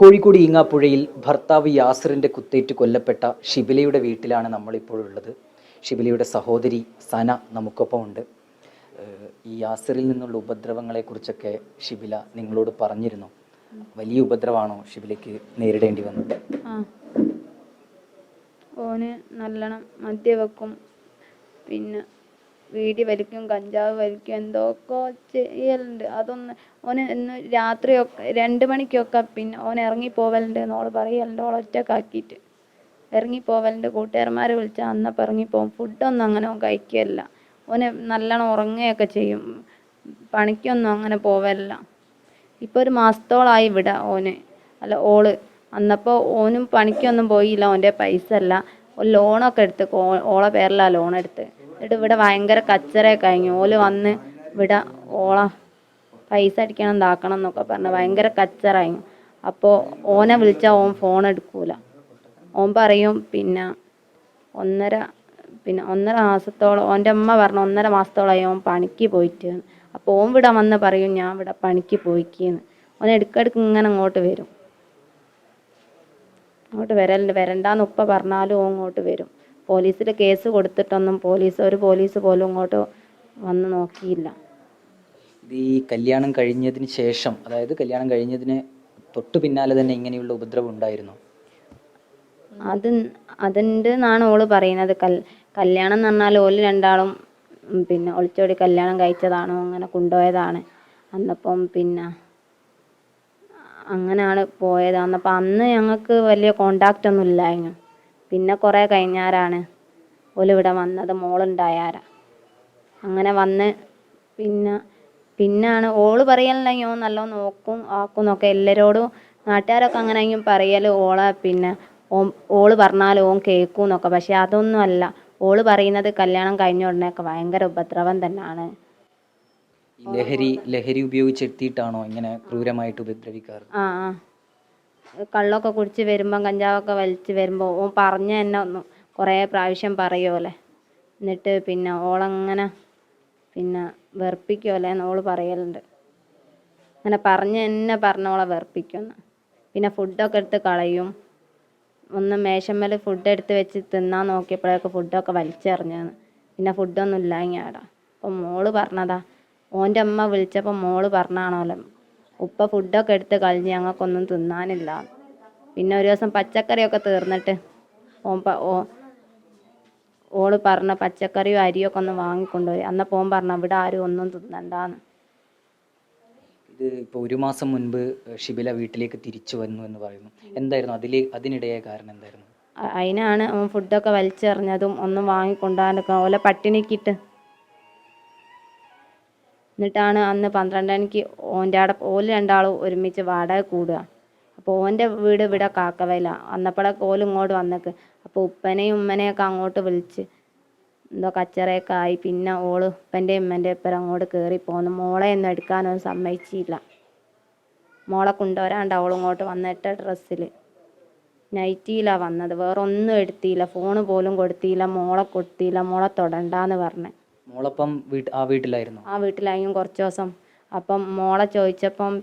കോഴിക്കോട് ഈങ്ങാപ്പുഴയിൽ ഭർത്താവ് യാസിറിൻ്റെ കുത്തേറ്റ് കൊല്ലപ്പെട്ട ഷിബിലയുടെ വീട്ടിലാണ് നമ്മളിപ്പോൾ ഉള്ളത്. ഷിബിലയുടെ സഹോദരി സന നമുക്കൊപ്പം ഉണ്ട്. ഈ യാസിറിൽ നിന്നുള്ള ഉപദ്രവങ്ങളെക്കുറിച്ചൊക്കെ ഷിബില നിങ്ങളോട് പറഞ്ഞിരുന്നു. വലിയ ഉപദ്രവമാണോ ഷിബിലയ്ക്ക് നേരിടേണ്ടി വന്നത്? ഓന് നല്ലോണം മദ്യവെക്കും, പിന്നെ വീടി വലിക്കും, കഞ്ചാവ് വലിക്കും, എന്തൊക്കെ ചെയ്യലുണ്ട്. ഓന് ഇന്ന് രാത്രിയൊക്കെ 2 മണിക്കൊക്കെ പിന്നെ ഓൻ ഇറങ്ങിപ്പോവലുണ്ട് എന്നോള് പറയലുണ്ട്. ഓളെ ഒറ്റക്കാക്കിയിട്ട് ഇറങ്ങിപ്പോവലുണ്ട്. കൂട്ടുകാരന്മാരെ വിളിച്ചാൽ അന്നപ്പം ഇറങ്ങിപ്പോവും. ഫുഡൊന്നും അങ്ങനെ ഓൻ കഴിക്കുകയല്ല. ഓന് നല്ലോണം ഉറങ്ങുകയൊക്കെ ചെയ്യും. പണിക്കൊന്നും അങ്ങനെ പോവലില്ല. ഇപ്പോൾ 1 മാസത്തോളമായി ഇവിടെ ഓള്. അന്നപ്പോൾ ഓനും പണിക്കൊന്നും പോയില്ല. ഓൻ്റെ പൈസ അല്ല, ലോണൊക്കെ എടുത്ത് ഓളെ പേരിലാണ് ലോൺ എടുത്ത്. എന്നിട്ട് ഇവിടെ ഭയങ്കര കച്ചറയൊക്കെ കഴിഞ്ഞു. ഓല് വന്ന് ഇവിടെ പൈസ അടിക്കണം ഇതാക്കണം എന്നൊക്കെ പറഞ്ഞ് ഭയങ്കര കച്ചറായിരുന്നു. അപ്പോൾ ഓനെ വിളിച്ചാൽ ഓൻ ഫോൺ എടുക്കൂല. ഓൻ പറയും ഒന്നര മാസത്തോളം ഓൻ്റെ അമ്മ പറഞ്ഞു 1.5 മാസത്തോളമായി ഓൻ പണിക്ക് പോയിട്ട്. അപ്പോൾ ഓൻ ഇവിടെ വന്ന് പറയും ഞാൻ ഇവിടെ പണിക്ക് പോയിക്കെന്ന്. ഓൻ ഇടയ്ക്കിടയ്ക്ക് ഇങ്ങനെ ഇങ്ങോട്ട് വരും. അങ്ങോട്ട് വരണ്ടാന്ന് ഉപ്പ പറഞ്ഞാലും ഓൻ ഇങ്ങോട്ട് വരും. പോലീസിൽ കേസ് കൊടുത്തിട്ടൊന്നും ഒരു പോലീസ് പോലും ഇങ്ങോട്ട് വന്ന് നോക്കിയില്ല. ഇത് ഈ കല്യാണം കഴിഞ്ഞതിന് ശേഷം, അതായത് കല്യാണം കഴിഞ്ഞതിന് തൊട്ടു പിന്നാലെ തന്നെ ഇങ്ങനെയുള്ള ഉപദ്രവം ഉണ്ടായിരുന്നു? അതുണ്ട് എന്നാണ് ഓള് പറയുന്നത്. കല്യാണം എന്ന് പറഞ്ഞാൽ ഓല് രണ്ടാളും ഒളിച്ചോടി കല്യാണം കഴിച്ചതാണോ, അങ്ങനെ കൊണ്ടുപോയതാണ്. അന്നപ്പം അങ്ങനെയാണ് പോയത്. അന്നപ്പം അന്ന് ഞങ്ങൾക്ക് വലിയ കോണ്ടാക്റ്റ് ഒന്നും ഇല്ലായിരുന്നു. പിന്നെ കുറേ കഴിഞ്ഞാരാണ് ഓല് ഇവിടെ വന്നത്, മോളുണ്ടായാരാ. അങ്ങനെ വന്ന് പിന്നാണ് ഓള് പറയലുണ്ടെങ്കിൽ ഓൻ നല്ലോണം നോക്കും ആക്കും എന്നൊക്കെ എല്ലാവരോടും നാട്ടുകാരൊക്കെ അങ്ങനെയെങ്കിലും പറയൽ ഓള് പറഞ്ഞാൽ ഓൻ കേൾക്കും എന്നൊക്കെ. പക്ഷെ അതൊന്നും അല്ല. ഓള് പറയുന്നത് കല്യാണം കഴിഞ്ഞ ഉടനെയൊക്കെ ഭയങ്കര ഉപദ്രവം തന്നെയാണ്. ലഹരി ഉപയോഗിച്ചെത്തിയിട്ടാണോ ഇങ്ങനെ ക്രൂരമായിട്ട് ഉപദ്രവിക്കാറ്? കള്ളൊക്കെ കുടിച്ച് വരുമ്പം, കഞ്ചാവൊക്കെ വലിച്ച് വരുമ്പോൾ ഓൻ പറഞ്ഞ തന്നെ കുറേ പ്രാവശ്യം പറയുമല്ലേ. എന്നിട്ട് ഓളങ്ങനെ വെറുപ്പിക്കുമല്ലേ എന്ന് ഓള് പറയലുണ്ട്. അങ്ങനെ പറഞ്ഞോളെ വെറുപ്പിക്കുമെന്ന്. ഫുഡൊക്കെ എടുത്ത് കളയും. ഒന്ന് മേശമ്മേൽ ഫുഡ് എടുത്ത് വെച്ച് തിന്നാൻ നോക്കിയപ്പോഴേക്ക് ഫുഡൊക്കെ വലിച്ചെറിഞ്ഞെന്ന്. ഫുഡൊന്നും ഇല്ല ഇങ്ങാടാ. അപ്പം മോള് പറഞ്ഞതാ, ഓൻ്റെ അമ്മ വിളിച്ചപ്പോൾ മോള് പറഞ്ഞാണോല്ലോ ഉപ്പ ഫുഡൊക്കെ എടുത്ത് കളഞ്ഞ് ഞങ്ങൾക്കൊന്നും തിന്നാനില്ല. ഒരു ദിവസം പച്ചക്കറിയൊക്കെ തീർന്നിട്ട് ഓള് പറഞ്ഞ പച്ചക്കറിയും അരിയൊക്കെ ഒന്ന് വാങ്ങിക്കൊണ്ടുപോയി. അന്നപ്പോൾ ഓൻ പറഞ്ഞു ഇവിടെ ആരും ഒന്നും തിന്നണ്ടാന്ന്. ഇത് ഇപ്പോൾ 1 മാസം മുൻപ് ഷിബില വീട്ടിലേക്ക് തിരിച്ചു വന്നു എന്ന് പറയുന്നു. എന്തായിരുന്നു അതിനിടയായ കാരണം എന്തായിരുന്നു? അതിനാണ് ഓൻ ഫുഡൊക്കെ വലിച്ചെറിഞ്ഞതും ഒന്നും വാങ്ങിക്കൊണ്ടാനൊക്കെ ഓലെ പട്ടിണിക്കിട്ട്. എന്നിട്ടാണ് അന്ന് 12 മണിക്ക് ഓല് രണ്ടാളും ഒരുമിച്ച് വാടക കൂടുക. അപ്പോൾ ഓൻ്റെ വീട് ഇവിടെ കാക്കവയില. അന്നപ്പോഴൊക്കെ ഓല് ഇങ്ങോട്ട് വന്നേക്ക്. അപ്പോൾ ഉപ്പനെയും ഉമ്മനെയൊക്കെ അങ്ങോട്ട് വിളിച്ച് എന്തോ കച്ചറയൊക്കെ ആയി. ഓള് ഉപ്പൻ്റെയും ഉമ്മൻ്റെയും ഒപ്പം അങ്ങോട്ട് കയറിപ്പോന്നു. മോളെ ഒന്നും എടുക്കാനൊന്നും സമ്മതിച്ചില്ല. മോളെ കൊണ്ടുവരാണ്ട് അവൾ ഇങ്ങോട്ട് വന്നിട്ട ഡ്രസ്സിൽ നൈറ്റിയിലാണ് വന്നത്. വേറെ ഒന്നും എടുത്തില്ല. ഫോണ് പോലും കൊടുത്തില്ല. മോളെ കൊടുത്തില്ല. മോളെ തൊടണ്ടാന്ന് പറഞ്ഞ്. മോളപ്പം ആ വീട്ടിലായിരുന്നു? ആ വീട്ടിലായും കുറച്ച് ദിവസം. അപ്പം മോളെ ചോദിച്ചപ്പം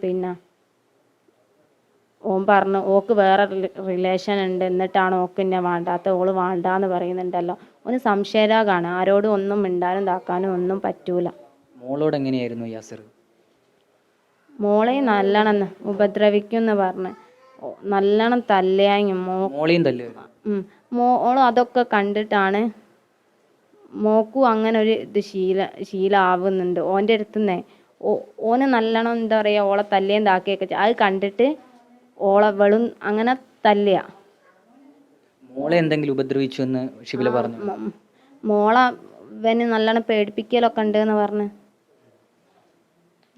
ഓൻ പറഞ്ഞു ഓക്ക് വേറെ റിലേഷൻ ഉണ്ട്, എന്നിട്ടാണ് ഓക്ക് എന്നെ വേണ്ടാത്ത, ഓള് വേണ്ടാന്ന് പറയുന്നുണ്ടല്ലോ. ഒന്ന് സംശയരോഗമാണ്. ആരോടും ഒന്നും മിണ്ടാനും ഇതാക്കാനും ഒന്നും പറ്റൂല. മോളോട് എങ്ങനെയായിരുന്നു യാസിർ? മോളെ നല്ലോണം ഉപദ്രവിക്കും എന്ന് പറഞ്ഞ് നല്ലോണം തല്ലയായും. മോളെയും തല്ലുമായിരുന്നു? മോള് അതൊക്കെ കണ്ടിട്ടാണ് മോക്കും അങ്ങനെ ഒരു ഇത് ശീലമാവുന്നുണ്ട് ഓൻ്റെ അടുത്തുനിന്നേ. ഓന് നല്ലോണം എന്താ പറയുക ഓളെ തല്ലേം താക്കുകയൊക്കെ അത് കണ്ടിട്ട് വെളും അങ്ങനെ തല്ലുക. മോളെ എന്തെങ്കിലും ഉപദ്രവിച്ചു എന്ന് ഷിബില പറഞ്ഞു? മോളെ നല്ലോണം പേടിപ്പിക്കലൊക്കെ ഉണ്ട് എന്ന് പറഞ്ഞ്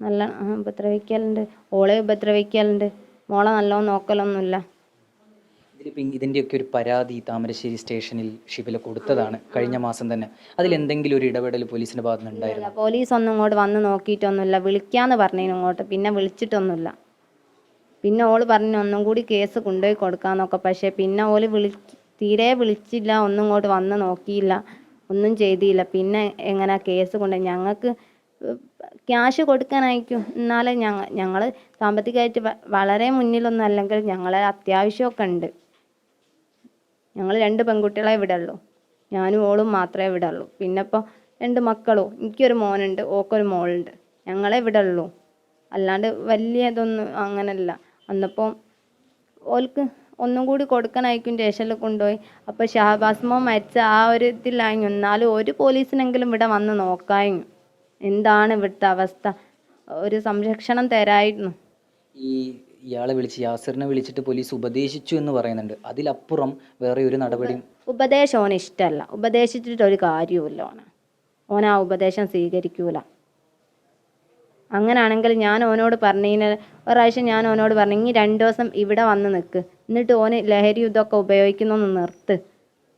നല്ല ഉപദ്രവിക്കലുണ്ട്. ഓളെ ഉപദ്രവിക്കലുണ്ട്. മോളെ നല്ലോണം നോക്കലൊന്നുമില്ല. ഇതിൻ്റെയൊക്കെ ഒരു പരാതി താമരശ്ശേരി സ്റ്റേഷനിൽ ഷിബില കൊടുത്തതാണ് കഴിഞ്ഞ മാസം തന്നെ. അതിലെന്തെങ്കിലും ഒരു ഇടപെടൽ പോലീസിൻ്റെ ഭാഗത്ത് നിന്നുണ്ടായിരുന്നു? പോലീസ് ഒന്നും ഇങ്ങോട്ട് വന്ന് നോക്കിയിട്ടൊന്നുമില്ല. വിളിക്കാന്ന് പറഞ്ഞു ഇങ്ങോട്ട്, വിളിച്ചിട്ടൊന്നുമില്ല. ഓള് പറഞ്ഞു ഒന്നും കൂടി കേസ് കൊണ്ടുപോയി കൊടുക്കാന്നൊക്കെ. പക്ഷേ ഓല് തീരെ വിളിച്ചില്ല, ഒന്നും ഇങ്ങോട്ട് വന്ന് നോക്കിയില്ല, ഒന്നും ചെയ്തില്ല. എങ്ങനെ കേസ് കൊണ്ടുപോയി? ഞങ്ങൾക്ക് ക്യാഷ് കൊടുക്കാനായിരിക്കും. എന്നാലും ഞങ്ങൾ സാമ്പത്തികമായിട്ട് വളരെ മുന്നിലൊന്നും അല്ലെങ്കിൽ ഞങ്ങളെ അത്യാവശ്യമൊക്കെ ഉണ്ട്. ഞങ്ങൾ 2 പെൺകുട്ടികളെ ഇവിടെ ഉള്ളൂ. ഞാനും ഓളും മാത്രമേ ഇവിടെ ഉള്ളൂ. പിന്നെ ഇപ്പോൾ 2 മക്കളും, എനിക്കൊരു മോനുണ്ട്, ഓക്കൊരു മോളുണ്ട്. ഞങ്ങളെ ഇവിടെ ഉള്ളൂ. അല്ലാണ്ട് വലിയ ഇതൊന്നും അങ്ങനല്ല. അന്നപ്പോൾ ഓൾക്ക് ഒന്നും കൂടി കൊടുക്കാനായിരിക്കും സ്റ്റേഷനിൽ കൊണ്ടുപോയി. അപ്പോൾ ഷഹബാസ് മോൻ മരിച്ച ആ ഒരു ഇതിലായിരുന്നു. എന്നാലും ഒരു പോലീസിനെങ്കിലും ഇവിടെ വന്ന് നോക്കായിരുന്നു. എന്താണ് ഇവിടുത്തെ അവസ്ഥ, ഒരു സംരക്ഷണം തരായിരുന്നു. ഇയാളെ വിളിച്ച് യാസിറിനെ വിളിച്ചിട്ട് പോലീസ് ഉപദേശിച്ചു എന്ന് പറയുന്നുണ്ട്. അതിലപ്പുറം വേറെ ഒരു നടപടിയും ഉപദേശം ഓന് ഇഷ്ടമല്ല. ഉപദേശിച്ചിട്ടൊരു കാര്യവുമില്ല. ഓൻ ആ ഉപദേശം സ്വീകരിക്കൂല. അങ്ങനാണെങ്കിൽ ഞാൻ ഓനോട് പറഞ്ഞതിന് ഒരാഴ്ച ഞാൻ ഓനോട് പറഞ്ഞു, ഇനി 2 ദിവസം ഇവിടെ വന്ന് നിൽക്ക്, എന്നിട്ട് ഓന് ലഹരി ഇതൊക്കെ ഉപയോഗിക്കുന്നൊന്ന് നിർത്ത്.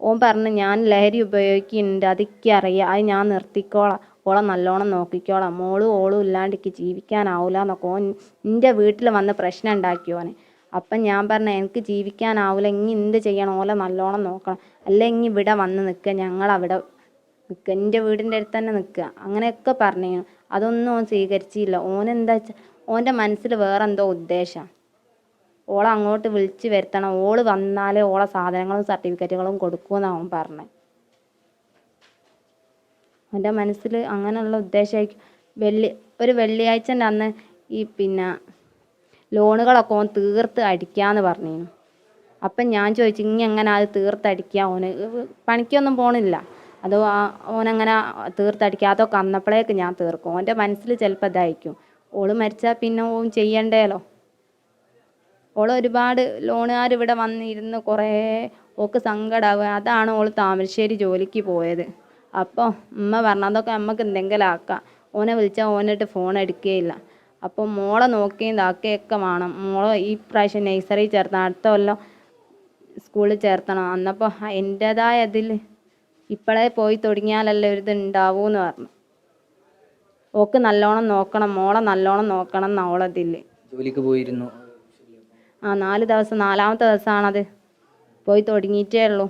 ഓൻ പറഞ്ഞു, ഞാൻ ലഹരി ഉപയോഗിക്കുന്നുണ്ട്, അതൊക്കെ അറിയാം, അത് ഞാൻ നിർത്തിക്കോളാം, ഓളെ നല്ലോണം നോക്കിക്കോളാം, ഓളും ഇല്ലാണ്ടിക്ക് ജീവിക്കാനാവില്ല എന്നൊക്കെ ഓൻ എൻ്റെ വീട്ടിൽ വന്ന് പ്രശ്നം ഉണ്ടാക്കി ഓന്. അപ്പം ഞാൻ പറഞ്ഞു, എനിക്ക് ജീവിക്കാനാവില്ല, ഇനി എന്ത് ചെയ്യണം, ഓലെ നല്ലോണം നോക്കണം, അല്ലെങ്കിൽ ഇവിടെ വന്ന് നിൽക്കുക, ഞങ്ങളവിടെ നിൽക്കുക, എൻ്റെ വീടിൻ്റെ അടുത്ത് തന്നെ നിൽക്കുക, അങ്ങനെയൊക്കെ പറഞ്ഞു. അതൊന്നും ഓൻ സ്വീകരിച്ചില്ല. ഓനെന്താ വെച്ചാൽ ഓൻ്റെ മനസ്സിൽ വേറെന്തോ ഉദ്ദേശമാണ്. ഓളെ അങ്ങോട്ട് വിളിച്ച് വരുത്തണം, ഓള് വന്നാലേ ഓളെ സാധനങ്ങളും സർട്ടിഫിക്കറ്റുകളും കൊടുക്കുമെന്നാണ് അവൻ പറഞ്ഞത്. അവൻ്റെ മനസ്സിൽ അങ്ങനെയുള്ള ഉദ്ദേശമായിരിക്കും. ഒരു വെള്ളിയാഴ്ചൻ്റെ അന്ന് ഈ ലോണുകളൊക്കെ ഓൻ തീർത്ത് അടിക്കാമെന്ന് പറഞ്ഞിരുന്നു. അപ്പം ഞാൻ ചോദിച്ചു, ഇനി എങ്ങനെ അത് തീർത്തടിക്കുക, ഓന് പണിക്കൊന്നും പോണില്ല, അതോ ഓനങ്ങനെ തീർത്തടിക്കുക, അതൊക്കെ അന്നപ്പോഴേക്ക് ഞാൻ തീർക്കും. ഓൻ്റെ മനസ്സിൽ ചിലപ്പോൾ ഇതായിരിക്കും, ഓള് മരിച്ചാൽ പിന്നെ ഓൻ ചെയ്യണ്ടേലോ. ഓൾ ഒരുപാട് ലോണുകാർ ഇവിടെ വന്നിരുന്ന് കുറേ ഓക്ക് സങ്കടമാവുക. അതാണ് ഓൾ താമരശ്ശേരി ജോലിക്ക് പോയത്. അപ്പോൾ ഉമ്മ പറഞ്ഞു, അതൊക്കെ നമുക്ക് എന്തെങ്കിലും ആക്കാം. ഓനെ വിളിച്ചാൽ ഓനിട്ട് ഫോൺ എടുക്കുകയില്ല. അപ്പോൾ മോളെ നോക്കുകയും ഇതാക്കുകയൊക്കെ വേണം. മോളെ ഈ പ്രാവശ്യം നഴ്സറി ചേർത്തണം, അടുത്ത കൊല്ലം സ്കൂളിൽ ചേർത്തണം. അന്നപ്പോൾ എൻ്റേതായ ഇതിൽ ഇപ്പോഴേ പോയി തുടങ്ങിയാലല്ലേ ഒരു ഇത് ഉണ്ടാവൂന്ന് പറഞ്ഞു. ഓക്ക് നല്ലോണം നോക്കണം, മോളെ നല്ലോണം നോക്കണം എന്നോളതിൽ. ജോലിക്ക് പോയിരുന്നു. 4 ദിവസം, 4ാമത്തെ ദിവസമാണത്, പോയി തുടങ്ങിയിട്ടേ ഉള്ളൂ.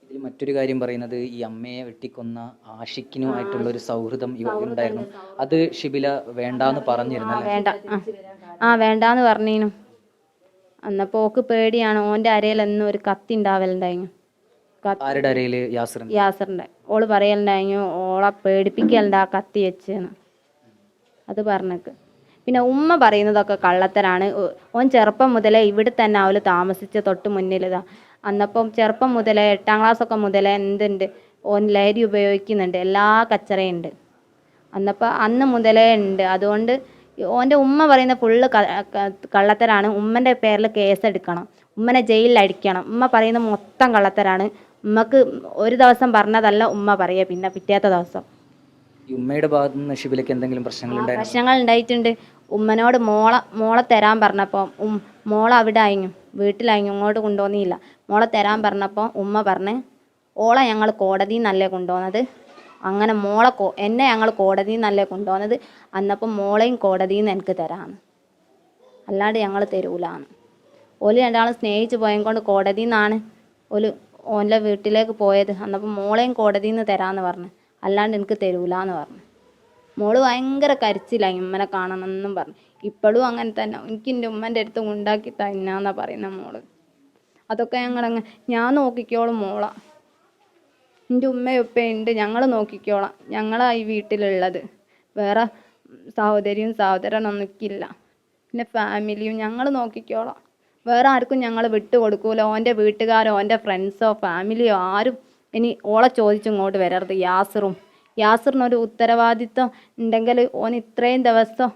ഇതിൽ മറ്റൊരു കാര്യം പറയുന്നത്, ഈ അമ്മയെ വെട്ടിക്കൊന്ന ആഷിക്കിനുമായിട്ടുള്ള ഒരു സൗഹൃദം ഉണ്ടായിരുന്നു. അത് ഷിബില വേണ്ടാന്ന് പറഞ്ഞിരുന്നു. വേണ്ടാന്ന് പറഞ്ഞീനു. അന്നപ്പോൾ ഓക്ക് പേടിയാണ്. ഓൻ്റെ അരയിൽ എന്നും ഒരു കത്തി ഉണ്ടാവലുണ്ടായിരുന്നു. ആരുടെ അരയില്? യാസറിൻ്റെ. ഓള് പറയലുണ്ടായിരുന്നു, ഓളെ പേടിപ്പിക്കലുണ്ട് ആ കത്തി വെച്ചെന്ന്. അത് പറഞ്ഞേക്ക്. പിന്നെ ഉമ്മ പറയുന്നതൊക്കെ കള്ളത്തരാണ്. ഓൻ ചെറുപ്പം മുതലേ ഇവിടെ തന്നെ അവൾ താമസിച്ച തൊട്ട് മുന്നിലിതാ. അന്നപ്പം ചെറുപ്പം മുതലേ 8ാം ക്ലാസ്സൊക്കെ മുതലേ എന്തുണ്ട്, ഓൻ ലഹരി ഉപയോഗിക്കുന്നുണ്ട്, എല്ലാ കച്ചറയുണ്ട്. അന്നപ്പോൾ അന്ന് മുതലേ ഉണ്ട്. അതുകൊണ്ട് ഓൻ്റെ ഉമ്മ പറയുന്ന ഫുള്ള് കള്ളത്തരാണ്. ഉമ്മൻ്റെ പേരിൽ കേസെടുക്കണം, ഉമ്മനെ ജയിലിൽ അടിക്കണം. ഉമ്മ പറയുന്ന മൊത്തം കള്ളത്തരാണ്. ഉമ്മക്ക് ഒരു ദിവസം പറഞ്ഞതല്ല ഉമ്മ പറയുക, പിന്നെ പിറ്റേത്തെ ദിവസം. ഉമ്മയുടെ ഭാഗത്ത് നിന്ന് ഷിബിലയ്ക്ക് എന്തെങ്കിലും പ്രശ്നങ്ങൾ ഉണ്ടായിട്ടുണ്ട്. ഉമ്മനോട് മോളെ തരാൻ പറഞ്ഞപ്പോൾ മോളെ അവിടെ ആയിരുന്നു, വീട്ടിലായിരുന്നു, ഇങ്ങോട്ട് കൊണ്ടുവന്നില്ല. മോളെ തരാൻ പറഞ്ഞപ്പോൾ ഉമ്മ പറഞ്ഞ്, ഓളെ ഞങ്ങൾ കോടതിയിൽ നിന്നല്ലേ കൊണ്ടുപോകുന്നത്, അങ്ങനെ എന്നെ ഞങ്ങൾ കോടതിയിൽ നിന്നല്ലേ കൊണ്ടുപോകുന്നത്, അന്നപ്പം മോളെയും കോടതിയിൽ നിന്ന് എനിക്ക് തരാമെന്ന്, അല്ലാണ്ട് ഞങ്ങൾ തരൂലാന്ന്. ഓല് രണ്ടാളും സ്നേഹിച്ച് പോയത് കോടതിയിൽ നിന്നാണ് ഓൻ്റെ വീട്ടിലേക്ക് പോയത്. അന്നപ്പം മോളെയും കോടതിയിൽ നിന്ന് തരാമെന്ന് പറഞ്ഞു, അല്ലാണ്ട് എനിക്ക് തരൂലാന്ന് പറഞ്ഞു. മോള് ഭയങ്കര കരച്ചിലായി ഉമ്മനെ കാണണമെന്നും പറഞ്ഞു. ഇപ്പോഴും അങ്ങനെ തന്നെ, എനിക്ക് എൻ്റെ ഉമ്മൻ്റെ അടുത്ത് ഉണ്ടാക്കി തന്നാന്നാ പറയുന്ന മോള്. അതൊക്കെ ഞാൻ നോക്കിക്കോളും മോളെ, എൻ്റെ ഉമ്മയും ഉപ്പയുണ്ട്, ഞങ്ങൾ നോക്കിക്കോളാം, ഞങ്ങളായി വീട്ടിലുള്ളത്, വേറെ സഹോദരനൊന്നുമില്ല, പിന്നെ ഫാമിലിയും ഞങ്ങൾ നോക്കിക്കോളാം, വേറെ ആർക്കും ഞങ്ങൾ വിട്ടുകൊടുക്കൂല. ഓൻ്റെ വീട്ടുകാരോ ഓൻ്റെ ഫ്രണ്ട്സോ ഫാമിലിയോ ആരും ഇനി ഓളെ ചോദിച്ചിങ്ങോട്ട് വരരുത്. യാസിറിനൊരു ഉത്തരവാദിത്വം ഉണ്ടെങ്കിൽ ഓൻ ഇത്രയും ദിവസം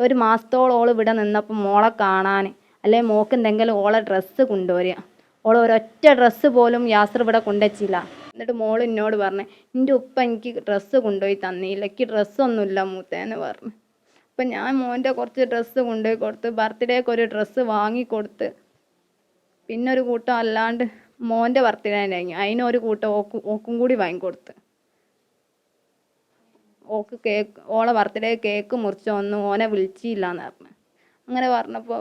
1 മാസത്തോളം ഓൾ ഇവിടെ നിന്നപ്പോൾ മോളെ കാണാൻ, അല്ലെങ്കിൽ മോക്ക് എന്തെങ്കിലും ഓളെ ഡ്രസ്സ് കൊണ്ടുവരിക, ഓൾ ഒരൊറ്റ ഡ്രസ്സ് പോലും യാസിർ ഇവിടെ കൊണ്ടുവച്ചില്ല. എന്നിട്ട് മോൾ എന്നോട് പറഞ്ഞു, എൻ്റെ ഉപ്പ എനിക്ക് ഡ്രസ്സ് കൊണ്ടുപോയി തന്നില്ല, എനിക്ക് ഡ്രസ്സൊന്നുമില്ല മൂത്തേന്ന് പറഞ്ഞു. അപ്പം ഞാൻ മോൻ്റെ കുറച്ച് ഡ്രസ്സ് കൊണ്ടുപോയി കൊടുത്ത്, ബർത്ത്ഡേക്ക് ഒരു ഡ്രസ്സ് വാങ്ങിക്കൊടുത്ത്, പിന്നെ ഒരു കൂട്ടം അല്ലാണ്ട് മോൻ്റെ ബർത്ത്ഡേ കഴിഞ്ഞു അതിനൊരു കൂട്ടം ഓക്കും കൂടി വാങ്ങിക്കൊടുത്ത്. ഓളെ ബർത്ത്ഡേ കേക്ക് മുറിച്ച് ഒന്നും ഓനെ വിളിച്ചില്ലാന്ന് പറഞ്ഞു. അങ്ങനെ പറഞ്ഞപ്പോൾ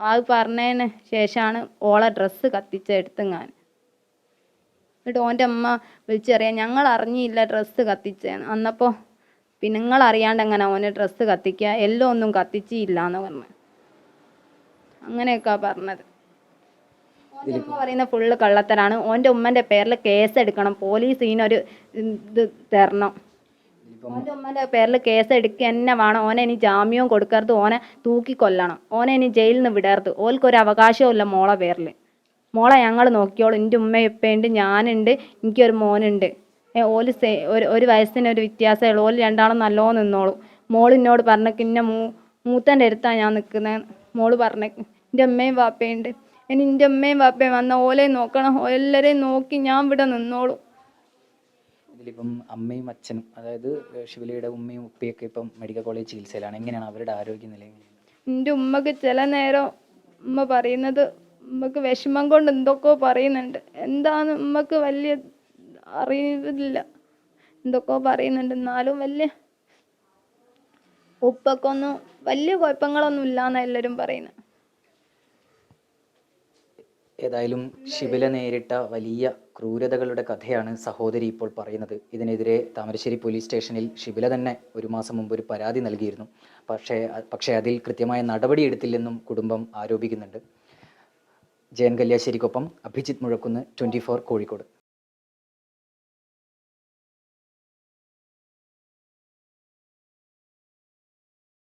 അത് പറഞ്ഞതിന് ശേഷമാണ് ഓളെ ഡ്രസ്സ് കത്തിച്ചെടുത്തെങ്ങാൻ. എന്നിട്ട് ഓൻ്റെ അമ്മ വിളിച്ചറിയാം, ഞങ്ങൾ അറിഞ്ഞില്ല ഡ്രസ്സ് കത്തിച്ചേന്ന്. അന്നപ്പോൾ പിന്നെ നിങ്ങളറിയാണ്ട് എങ്ങനെ ഓനെ ഡ്രസ്സ് കത്തിക്കുക എല്ലാം ഒന്നും കത്തിച്ചില്ല എന്ന് പറഞ്ഞു. അങ്ങനെയൊക്കെയാണ് പറഞ്ഞത്. ഓൻ്റെ ഉമ്മ പറയുന്ന ഫുള്ള് കള്ളത്തരാണ്. ഓൻ്റെ ഉമ്മൻ്റെ പേരിൽ കേസ് എടുക്കണം, പോലീസ് ഇതിനൊരു ഇത് തരണം. ഓൻ്റെ ഉമ്മൻ്റെ പേരിൽ കേസ് എടുക്കുക തന്നെ വേണം. ഓനെ ഇനി ജാമ്യവും കൊടുക്കരുത്, ഓനെ തൂക്കിക്കൊല്ലണം, ഓനെ ഇനി ജയിലിൽ നിന്ന് വിടരുത്. ഓൽക്കൊരു അവകാശവും ഇല്ല മോളെ പേരിൽ. മോളെ ഞങ്ങൾ നോക്കിയോളൂ, എൻ്റെ ഉമ്മയും ഉപ്പയുണ്ട്, ഞാനുണ്ട്, എനിക്കൊരു മോനുണ്ട്. ഓല് ഒരു വയസ്സിനൊരു വ്യത്യാസമേ ഉള്ളൂ. ഓല് രണ്ടാളും നല്ലോണം നിന്നോളൂ. മോളിനോട് പറഞ്ഞേക്ക് ഇന്ന മൂത്തൻ്റെ അടുത്താണ് ഞാൻ നിൽക്കുന്നത്. മോള് പറഞ്ഞേക്ക് എൻ്റെ അമ്മയും വാപ്പയുണ്ട്, ഇനി എൻ്റെ അമ്മയും വാപ്പയും വന്നാൽ ഓലെ നോക്കണം, എല്ലാവരെയും നോക്കി ഞാൻ ഇവിടെ നിന്നോളൂ. ഇതിലിപ്പം അമ്മയും അച്ഛനും, അതായത് ഷിബിലയുടെ ഉമ്മയും ഉപ്പയൊക്കെ ഇപ്പം മെഡിക്കൽ കോളേജ് ചികിത്സയിലാണ്. എങ്ങനെയാണ് അവരുടെ ആരോഗ്യനില? എൻ്റെ ഉമ്മക്ക് ചില നേരം ഉമ്മ പറയുന്നത്, ഉമ്മക്ക് വിഷമം കൊണ്ട് എന്തൊക്കെയോ പറയുന്നുണ്ട്. എന്താന്ന് ഉമ്മക്ക് വലിയ അറിയില്ല, എന്തൊക്കെയോ പറയുന്നുണ്ട്. എന്നാലും ഉപ്പക്കൊന്നും വലിയ കുഴപ്പങ്ങളൊന്നും ഇല്ലാന്നാണ് എല്ലാവരും പറയുന്നത്. ഏതായാലും ഷിബില നേരിട്ട വലിയ ക്രൂരതകളുടെ കഥയാണ് സഹോദരി ഇപ്പോൾ പറയുന്നത്. ഇതിനെതിരെ താമരശ്ശേരി പോലീസ് സ്റ്റേഷനിൽ ഷിബില തന്നെ ഒരു മാസം മുമ്പ് ഒരു പരാതി നൽകിയിരുന്നു. പക്ഷേ അതിൽ കൃത്യമായ നടപടിയെടുത്തില്ലെന്നും കുടുംബം ആരോപിക്കുന്നുണ്ട്. ജയൻ കല്യാശ്ശേരിക്കൊപ്പം അഭിജിത്ത് മുഴക്കുന്ന്, 24 കോഴിക്കോട്.